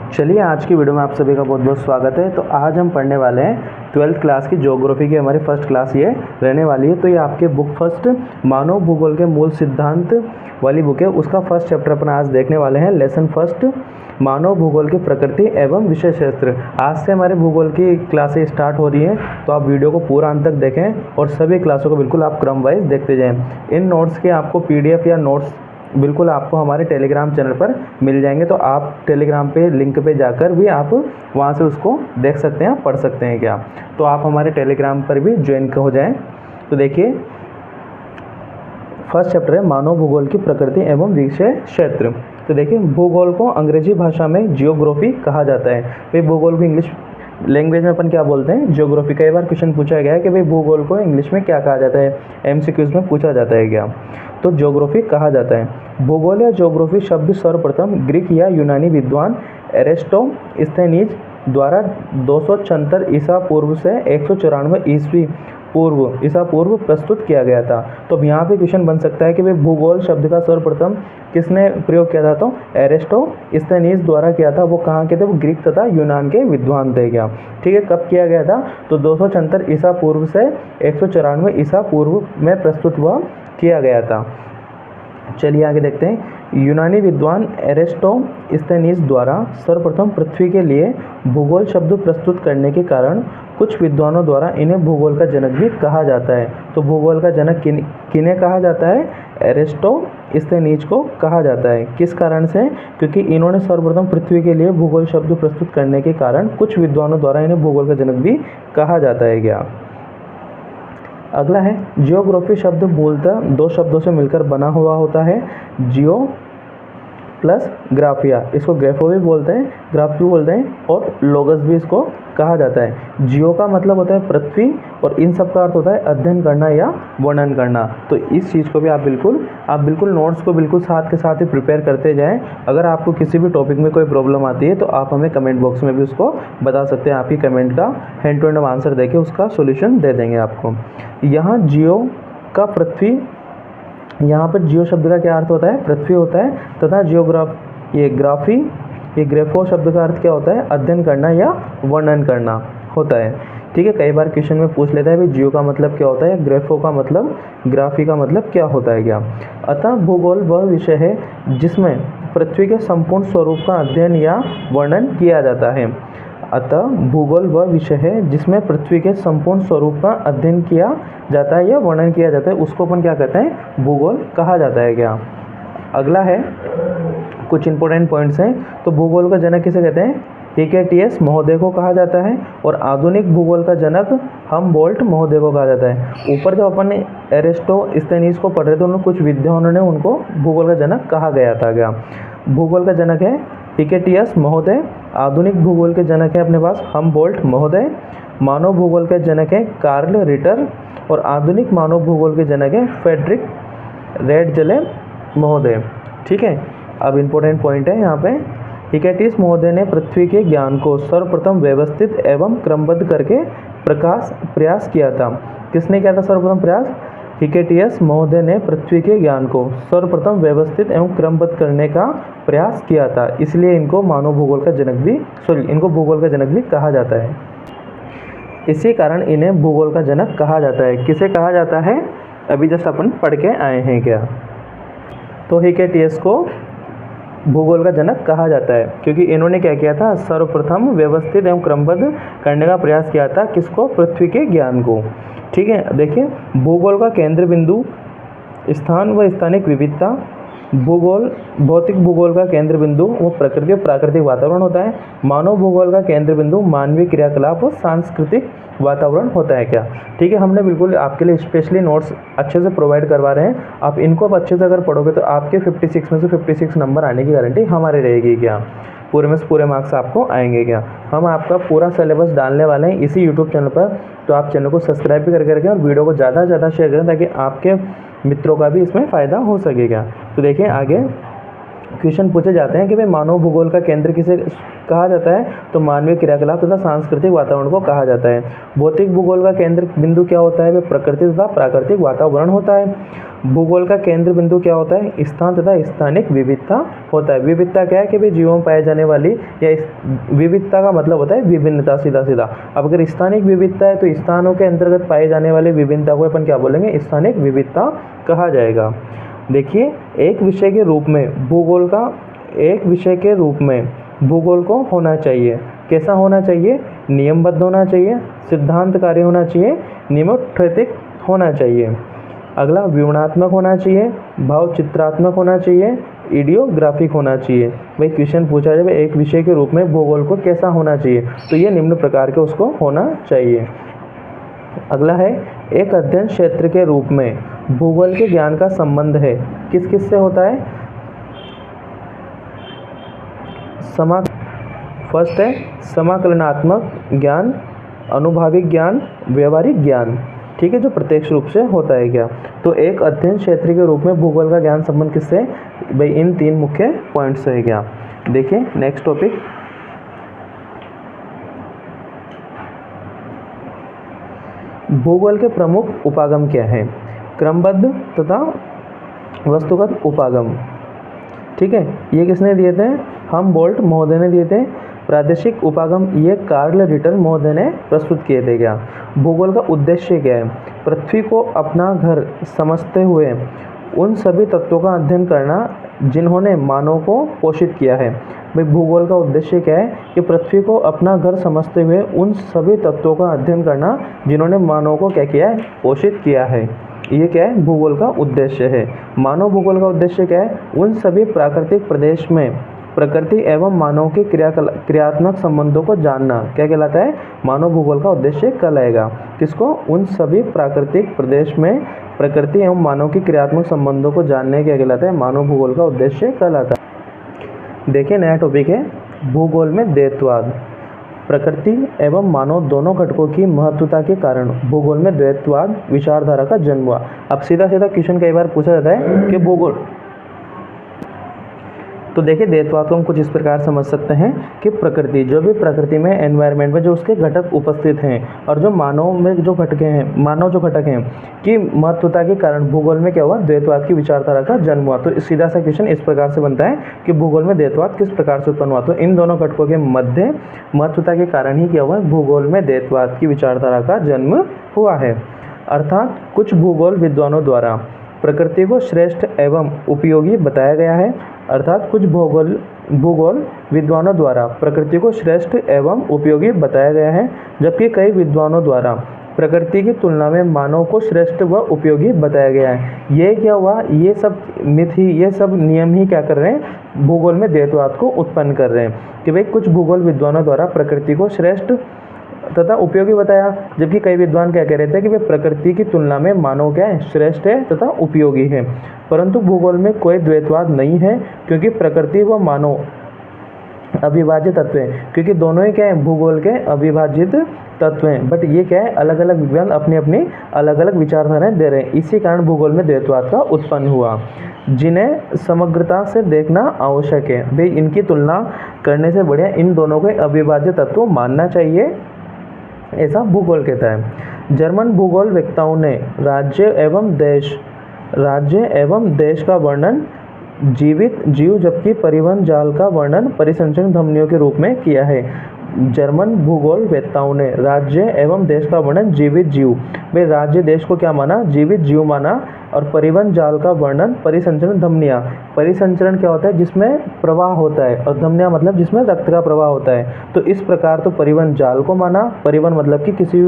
चलिए आज की वीडियो में आप सभी का बहुत बहुत स्वागत है। तो आज हम पढ़ने वाले हैं 12th क्लास की ज्योग्राफी की हमारी फर्स्ट क्लास ये रहने वाली है। तो ये आपके बुक फर्स्ट मानव भूगोल के मूल सिद्धांत वाली बुक है, उसका फर्स्ट चैप्टर अपन आज देखने वाले हैं। लेसन फर्स्ट मानव भूगोल की प्रकृति एवं विषय क्षेत्र। आज से हमारे भूगोल की क्लासें स्टार्ट हो रही हैं, तो आप वीडियो को पूरा अंत तक देखें और सभी क्लासों को बिल्कुल आप क्रम वाइज देखते जाएँ। इन नोट्स के आपको PDF या नोट्स बिल्कुल आपको हमारे टेलीग्राम चैनल पर मिल जाएंगे, तो आप टेलीग्राम पे लिंक पे जाकर भी आप वहाँ से उसको देख सकते हैं, पढ़ सकते हैं क्या। तो आप हमारे टेलीग्राम पर भी ज्वाइन हो जाएं। तो देखिए फर्स्ट चैप्टर है मानव भूगोल की प्रकृति एवं विषय क्षेत्र। तो देखिए भूगोल को अंग्रेजी भाषा में जियोग्राफी कहा जाता है। भाई भूगोल को इंग्लिश लैंग्वेज में अपन क्या बोलते हैं, जियोग्राफी। कई बार क्वेश्चन पूछा गया है कि भाई भूगोल को इंग्लिश में क्या कहा जाता है, MCQs में पूछा जाता है क्या। तो ज्योग्राफी कहा जाता है। भूगोल या ज्योग्राफी शब्द सर्वप्रथम ग्रीक या यूनानी विद्वान एरिस्टोस्थेनीज द्वारा 276 ईसा पूर्व से 194 ईसा पूर्व प्रस्तुत किया गया था। तो अब यहाँ पे क्वेश्चन बन सकता है कि भाई भूगोल शब्द का सर्वप्रथम किसने प्रयोग किया था, तो एरिस्टोस्थेनीज द्वारा किया था। वो कहाँ के थे, वो ग्रीक तथा यूनान के विद्वान थे क्या। ठीक है, कब किया गया था, तो 276 ईसा पूर्व से 194 ईसा पूर्व में प्रस्तुत हुआ किया गया था। चलिए आगे देखते हैं। यूनानी विद्वान एरिस्टोस्थेनीज द्वारा सर्वप्रथम पृथ्वी के लिए भूगोल शब्द प्रस्तुत करने के कारण कुछ विद्वानों द्वारा इन्हें भूगोल का जनक भी कहा जाता है। तो भूगोल का जनक किन्हें कहा जाता है, एरिस्टोस्थेनीज को कहा जाता है। किस कारण से, क्योंकि इन्होंने सर्वप्रथम पृथ्वी के लिए भूगोल शब्द प्रस्तुत करने के कारण कुछ विद्वानों द्वारा इन्हें भूगोल का जनक भी कहा जाता है क्या। अगला है जियोग्राफी शब्द मूलतः दो शब्दों से मिलकर बना हुआ होता है, जियो प्लस ग्राफिया। इसको ग्राफो भी बोलते हैं, ग्राफ भी बोलते हैं, और लोगस भी इसको कहा जाता है। जियो का मतलब होता है पृथ्वी, और इन सब का अर्थ होता है अध्ययन करना या वर्णन करना। तो इस चीज़ को भी आप बिल्कुल नोट्स को बिल्कुल साथ के साथ ही प्रिपेयर करते जाएं। अगर आपको किसी भी टॉपिक में कोई प्रॉब्लम आती है तो आप हमें कमेंट बॉक्स में भी उसको बता सकते हैं। आप ही कमेंट का हैंड टू हैंड आंसर देके उसका सोल्यूशन दे देंगे आपको। यहाँ जियो का पृथ्वी, यहाँ पर जियो शब्द का क्या अर्थ होता है, पृथ्वी होता है, तथा ये ग्राफो शब्द का अर्थ क्या होता है, अध्ययन करना या वर्णन करना होता है। ठीक है, कई बार क्वेश्चन में पूछ लेता है भाई जियो का मतलब क्या होता है, ग्राफो का मतलब, ग्राफी का मतलब क्या होता है क्या। अतः भूगोल वह विषय है जिसमें पृथ्वी के संपूर्ण स्वरूप का अध्ययन या वर्णन किया जाता है। अतः भूगोल वह विषय है जिसमें पृथ्वी के संपूर्ण स्वरूप का अध्ययन किया जाता है या वर्णन किया जाता है, उसको अपन क्या कहते हैं, भूगोल कहा जाता है क्या। अगला है कुछ इंपॉर्टेंट पॉइंट्स हैं। तो भूगोल का जनक किसे कहते हैं, हिकेटियस महोदय को कहा जाता है, और आधुनिक भूगोल का जनक हमबोल्ट महोदय को कहा जाता है। ऊपर जब अपन एरिस्टोस्थेनीज को पढ़ रहे थे, उन्होंने कुछ विद्वानों ने उनको भूगोल का जनक कहा गया था क्या। भूगोल का जनक है हिकेटियस महोदय, आधुनिक भूगोल के जनक है अपने पास हमबोल्ट महोदय, मानव भूगोल के जनक है कार्ल रिटर, और आधुनिक मानव भूगोल के जनक है फ्रेडरिक रेडजले महोदय। ठीक है, अब इम्पोर्टेंट पॉइंट है यहाँ पे। हिकेटियस महोदय ने पृथ्वी के ज्ञान को सर्वप्रथम व्यवस्थित एवं क्रमबद्ध करके प्रयास किया था। किसने किया था सर्वप्रथम प्रयास, हिकेटियस महोदय ने पृथ्वी के ज्ञान को सर्वप्रथम व्यवस्थित एवं क्रमबद्ध करने का प्रयास किया था, इसलिए इनको भूगोल का जनक भी कहा जाता है। इसी कारण इन्हें भूगोल का जनक कहा जाता है। किसे कहा जाता है, अभी जस्ट अपन पढ़ के आए हैं क्या। तो हिकेटियस को भूगोल का जनक कहा जाता है क्योंकि इन्होंने क्या किया था, सर्वप्रथम व्यवस्थित एवं क्रमबद्ध करने का प्रयास किया था, किसको, पृथ्वी के ज्ञान को। ठीक है, देखिए भूगोल का केंद्र बिंदु स्थान व स्थानिक विविधता। भौतिक भूगोल का केंद्र बिंदु वो प्रकृति और प्राकृतिक वातावरण होता है। मानव भूगोल का केंद्र बिंदु मानवीय क्रियाकलाप और सांस्कृतिक वातावरण होता है क्या। ठीक है, हमने बिल्कुल आपके लिए स्पेशली नोट्स अच्छे से प्रोवाइड करवा रहे हैं। आप इनको अब अच्छे से अगर पढ़ोगे तो आपके 56 में से 56 नंबर आने की गारंटी हमारी रहेगी क्या, पूरे में से पूरे मार्क्स आपको आएंगे क्या। हम आपका पूरा सिलेबस डालने वाले हैं इसी यूट्यूब चैनल पर, तो आप चैनल को सब्सक्राइब भी करके रखें और वीडियो को ज़्यादा से ज़्यादा शेयर करें ताकि आपके मित्रों का भी इसमें फ़ायदा हो सकेगा। तो देखिए आगे क्वेश्चन पूछे जाते हैं कि भाई मानव भूगोल का केंद्र किसे कहा जाता है, तो मानवीय क्रियाकलाप तथा सांस्कृतिक वातावरण को कहा जाता है। भौतिक भूगोल का केंद्र बिंदु क्या होता है, वह प्रकृति तथा प्राकृतिक वातावरण होता है। भूगोल का केंद्र बिंदु क्या होता है, स्थान तथा स्थानिक विविधता होता है। विविधता क्या है कि भाई जीवों में पाई जाने वाली, या विविधता का मतलब होता है विभिन्नता, सीधा सीधा। अब अगर स्थानिक विविधता है तो स्थानों के अंतर्गत पाई जाने वाली विभिन्नता को अपन क्या बोलेंगे, स्थानिक विविधता कहा जाएगा। देखिए, एक विषय के रूप में भूगोल को होना चाहिए, कैसा होना चाहिए, नियमबद्ध होना चाहिए, सिद्धांतकारी होना चाहिए, नियमोत्थित होना चाहिए। अगला विवरणात्मक होना चाहिए, भावचित्रात्मक होना चाहिए, इडियोग्राफिक होना चाहिए। भाई क्वेश्चन पूछा जाए एक विषय के रूप में भूगोल को कैसा होना चाहिए, तो ये निम्न प्रकार के उसको होना चाहिए। अगला है, एक अध्ययन क्षेत्र के रूप में भूगोल के ज्ञान का संबंध है किस किस से होता है। फर्स्ट है समाकलनात्मक ज्ञान, अनुभाविक ज्ञान, व्यवहारिक ज्ञान, ठीक है, जो प्रत्यक्ष रूप से होता है क्या। तो एक अध्ययन क्षेत्र के रूप में भूगोल का ज्ञान संबंध किससे, भाई इन 3 मुख्य पॉइंट्स है क्या। देखिए नेक्स्ट टॉपिक, भूगोल के प्रमुख उपागम क्या है, क्रमबद्ध तथा वस्तुगत उपागम, ठीक है, ये किसने दिए थे, हमबोल्ट महोदय ने दिए थे। प्रादेशिक उपागम ये कार्ल रिटर महोदय ने प्रस्तुत किए थे क्या। भूगोल का उद्देश्य क्या है, पृथ्वी को अपना घर समझते हुए उन सभी तत्वों का अध्ययन करना जिन्होंने मानव को पोषित किया है। भाई भूगोल का उद्देश्य क्या है कि पृथ्वी को अपना घर समझते हुए उन सभी तत्वों का अध्ययन करना जिन्होंने मानव को क्या किया है, पोषित किया है। ये क्या है, भूगोल का उद्देश्य है। मानव भूगोल का उद्देश्य क्या है, उन सभी प्राकृतिक प्रदेश में प्रकृति एवं मानव के क्रियात्मक संबंधों को जानना क्या कहलाता है, मानव भूगोल का उद्देश्य कहलाएगा। किसको, उन सभी प्राकृतिक प्रदेश में प्रकृति एवं मानव की क्रियात्मक संबंधों को जानने क्या कहलाता है, मानव भूगोल का उद्देश्य कहलाता है। देखिए नया टॉपिक है, भूगोल में द्वैतवाद। प्रकृति एवं मानव दोनों घटकों की महत्वता के कारण भूगोल में द्वैतवाद विचारधारा का जन्म हुआ। अब सीधा सीधा क्वेश्चन कई बार पूछा जाता है कि भूगोल, तो देखिए द्वैतवाद को हम कुछ इस प्रकार समझ सकते हैं कि प्रकृति, जो भी प्रकृति में एनवायरनमेंट में जो उसके घटक उपस्थित हैं और जो मानव में जो घटक हैं की महत्वता के कारण भूगोल में क्या हुआ, द्वैतवाद की विचारधारा का जन्म हुआ। तो सीधा सा क्वेश्चन इस प्रकार से बनता है कि भूगोल में द्वैतवाद किस प्रकार से उत्पन्न हुआ। तो इन दोनों घटकों के मध्य महत्वता के कारण ही क्या हुआ, भूगोल में द्वैतवाद की विचारधारा का जन्म हुआ है। अर्थात कुछ भूगोल विद्वानों द्वारा प्रकृति को श्रेष्ठ एवं उपयोगी बताया गया है। अर्थात कुछ भूगोल विद्वानों द्वारा प्रकृति को श्रेष्ठ एवं उपयोगी बताया गया है, जबकि कई विद्वानों द्वारा प्रकृति की तुलना में मानव को श्रेष्ठ व उपयोगी बताया गया है। ये क्या हुआ, ये सब मिथ ही, ये सब नियम ही क्या कर रहे हैं, भूगोल में द्वैतवाद को उत्पन्न कर रहे हैं कि भाई कुछ भूगोल विद्वानों द्वारा प्रकृति को श्रेष्ठ तथा उपयोगी बताया, जबकि कई विद्वान क्या कह रहे थे कि वे प्रकृति की तुलना में मानव क्या है, श्रेष्ठ है तथा उपयोगी है। परंतु भूगोल में कोई द्वैतवाद नहीं है, क्योंकि प्रकृति व मानव अविभाज्य तत्व हैं, क्योंकि दोनों ही क्या है, भूगोल के अविभाजित तत्व हैं। बट ये क्या है, अलग अलग विद्वान अपनी अपनी अलग अलग विचारधाराएं दे रहे हैं। इसी कारण भूगोल में द्वैतवाद का उत्पन्न हुआ, जिन्हें समग्रता से देखना आवश्यक है। भाई इनकी तुलना करने से बढ़िया इन दोनों को अविभाज्य तत्व मानना चाहिए, ऐसा भूगोल कहता है। जर्मन भूगोल वक्ताओं ने राज्य एवं देश का वर्णन जीवित जीव जबकि परिवहन जाल का वर्णन परिसंचरण धमनियों के रूप में किया है। जर्मन भूगोल वेत्ताओं ने राज्य एवं देश का वर्णन जीवित जीव, वे राज्य देश को क्या माना, जीवित जीव माना, और परिवहन जाल का वर्णन परिसंचरण धमनियाँ। परिसंचरण क्या होता है, जिसमें प्रवाह होता है, और धमनियाँ मतलब जिसमें रक्त का प्रवाह होता है। तो इस प्रकार तो परिवहन जाल को माना, परिवहन मतलब कि किसी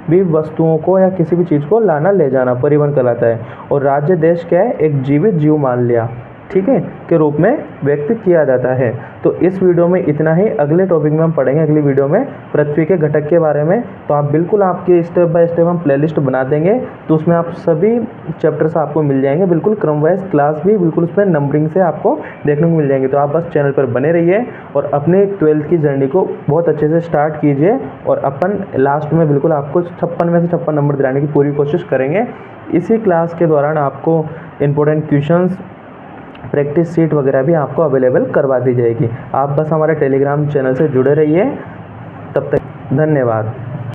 भी वस्तुओं को या किसी भी चीज़ को लाना ले जाना परिवहन कहलाता है। और राज्य देश क्या है, एक जीवित जीव मान लिया, ठीक है, के रूप में व्यक्त किया जाता है। तो इस वीडियो में इतना ही। अगले टॉपिक में हम पढ़ेंगे, अगली वीडियो में पृथ्वी के घटक के बारे में। तो आप बिल्कुल आपके स्टेप बाय स्टेप हम प्लेलिस्ट बना देंगे, तो उसमें आप सभी चैप्टर्स आपको मिल जाएंगे, बिल्कुल क्रम वाइज क्लास भी बिल्कुल उसमें नंबरिंग से आपको देखने को मिल जाएंगे। तो आप बस चैनल पर बने रहिए और अपने 12th की जर्नी को बहुत अच्छे से स्टार्ट कीजिए, और अपन लास्ट में बिल्कुल आपको 56 में से 56 नंबर दिलाने की पूरी कोशिश करेंगे। इसी क्लास के दौरान आपको इम्पोर्टेंट क्वेश्चंस प्रैक्टिस सीट वगैरह भी आपको अवेलेबल करवा दी जाएगी। आप बस हमारे टेलीग्राम चैनल से जुड़े रहिए। तब तक धन्यवाद।